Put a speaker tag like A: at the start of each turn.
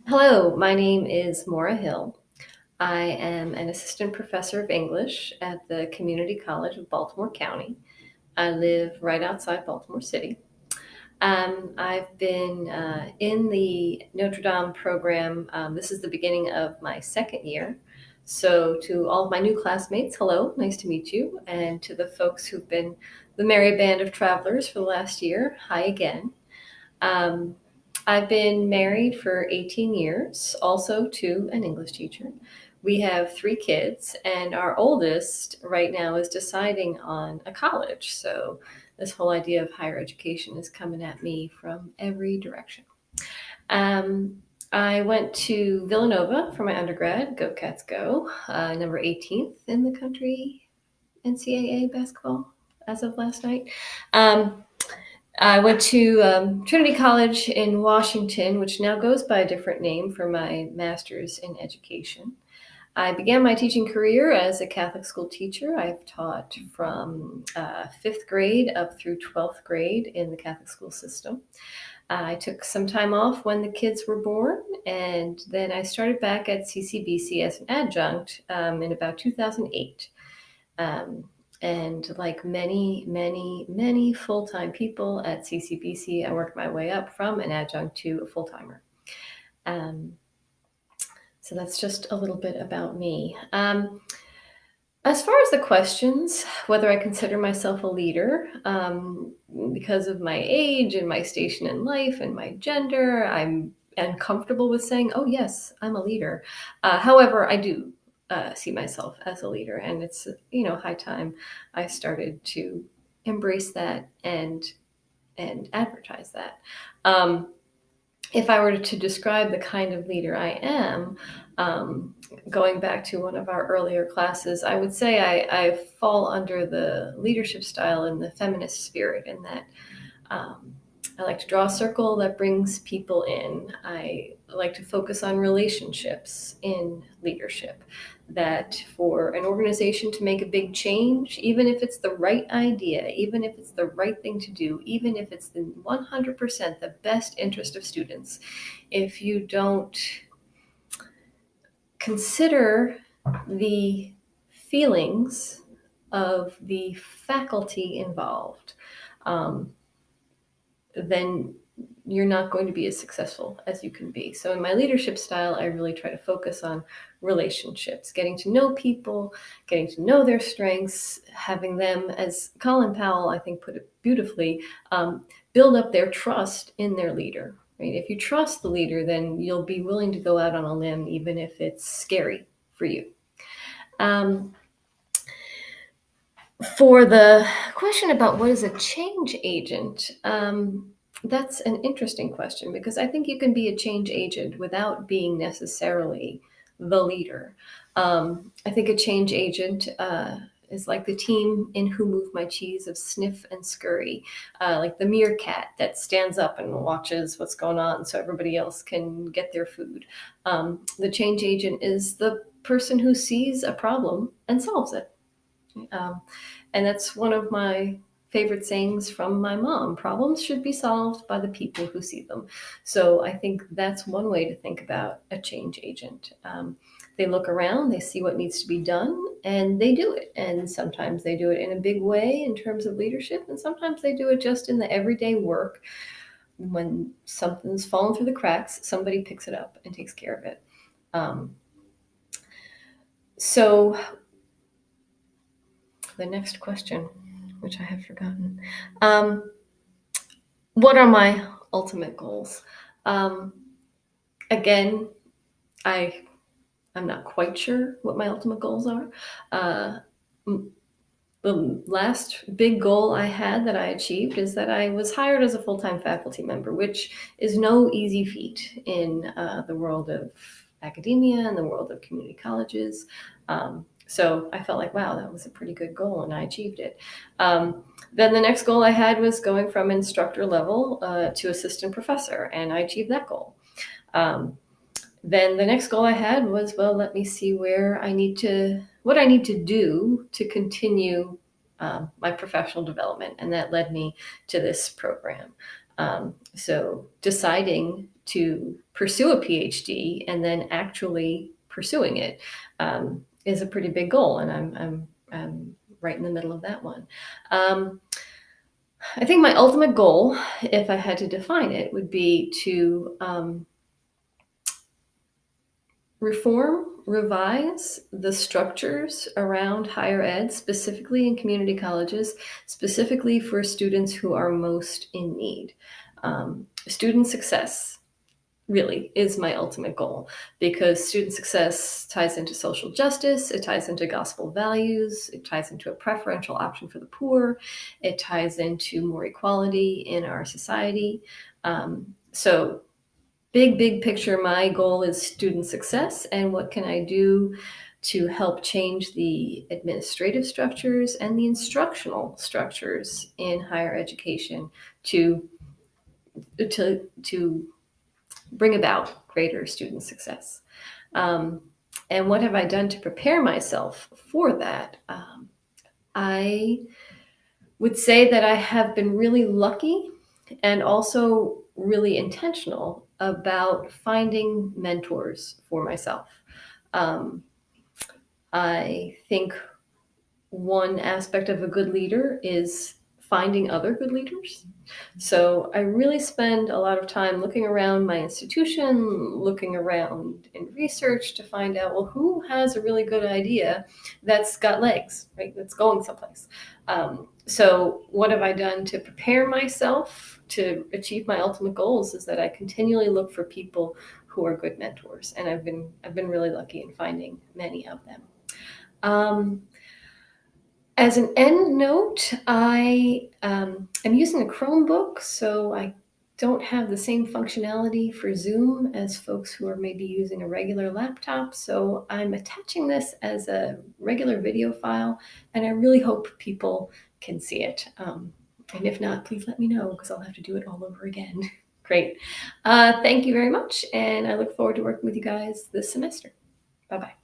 A: Hello, my name is Maura Hill. I am an assistant professor of English at the Community College of Baltimore County. I live right outside Baltimore City. I've been in the Notre Dame program. This is the beginning of my second year. So, to all of my new classmates, hello, nice to meet you. And to the folks who've been the merry band of travelers for the last year, hi again. Um, I've been married for 18 years, also to an English teacher. We have three kids, and our oldest right now is deciding on a college. So, this whole idea of higher education is coming at me from every direction. Um, I went to Villanova for my undergrad, Go Cats Go, number 18th in the country NCAA basketball as of last night. Um, I went to Trinity College in Washington, which now goes by a different name, for my master's in education. I began my teaching career as a Catholic school teacher. I've taught from fifth grade up through 12th grade in the Catholic school system. I took some time off when the kids were born, and then I started back at CCBC as an adjunct in about 2008. Um, and like many full-time people at CCBC, I worked my way up from an adjunct to a full-timer. Um, so that's just a little bit about me. As far as the questions, whether I consider myself a leader, because of my age and my station in life and my gender, I'm uncomfortable with saying, oh, yes, I'm a leader. However, I do see myself as a leader, and it's, high time I started to embrace that and advertise that. If I were to describe the kind of leader I am, going back to one of our earlier classes, I would say I fall under the leadership style in the feminist spirit, in that I like to draw a circle that brings people in. I like to focus on relationships in leadership. That for an organization to make a big change, even if it's the right idea, even if it's the right thing to do, even if it's the 100% the best interest of students, if you don't consider the feelings of the faculty involved, um, then you're not going to be as successful as you can be. So in my leadership style, I really try to focus on relationships, getting to know people, getting to know their strengths, having them, as Colin Powell, I think, put it beautifully, build up their trust in their leader. Right? If you trust the leader, then you'll be willing to go out on a limb, even if it's scary for you. For the question about what is a change agent, that's an interesting question, because I think you can be a change agent without being necessarily the leader. I think a change agent is like the team in Who Moved My Cheese of Sniff and Scurry, like the meerkat that stands up and watches what's going on so everybody else can get their food. The change agent is the person who sees a problem and solves it. Um, and that's one of my favorite sayings from my mom: problems should be solved by the people who see them. So I think that's one way to think about a change agent. They look around, they see what needs to be done, and they do it. And sometimes they do it in a big way in terms of leadership, and sometimes they do it just in the everyday work. When something's fallen through the cracks, somebody picks it up and takes care of it. So the next question, which I have forgotten. What are my ultimate goals? Again, I'm not quite sure what my ultimate goals are. The last big goal I had that I achieved is that I was hired as a full-time faculty member, which is no easy feat in the world of academia and the world of community colleges. So I felt like, wow, that was a pretty good goal, and I achieved it. Then the next goal I had was going from instructor level to assistant professor, and I achieved that goal. Then the next goal I had was, well, let me see what I need to do to continue my professional development, and that led me to this program. So deciding to pursue a PhD and then actually pursuing it is a pretty big goal, and I'm right in the middle of that one. I think my ultimate goal, if I had to define it, would be to reform, revise the structures around higher ed, specifically in community colleges, specifically for students who are most in need. Student success really is my ultimate goal, because student success ties into social justice, it ties into gospel values, it ties into a preferential option for the poor, it ties into more equality in our society. So big picture, my goal is student success, and what can I do to help change the administrative structures and the instructional structures in higher education to bring about greater student success. And what have I done to prepare myself for that? I would say that I have been really lucky and also really intentional about finding mentors for myself. I think one aspect of a good leader is finding other good leaders. So I really spend a lot of time looking around my institution, looking around in research to find out, well, who has a really good idea that's got legs, right? That's going someplace. So what have I done to prepare myself to achieve my ultimate goals is that I continually look for people who are good mentors. And I've been really lucky in finding many of them. As an end note, I am using a Chromebook, so I don't have the same functionality for Zoom as folks who are maybe using a regular laptop. So I'm attaching this as a regular video file, and I really hope people can see it. And if not, please let me know, because I'll have to do it all over again. Great. Thank you very much, and I look forward to working with you guys this semester. Bye-bye.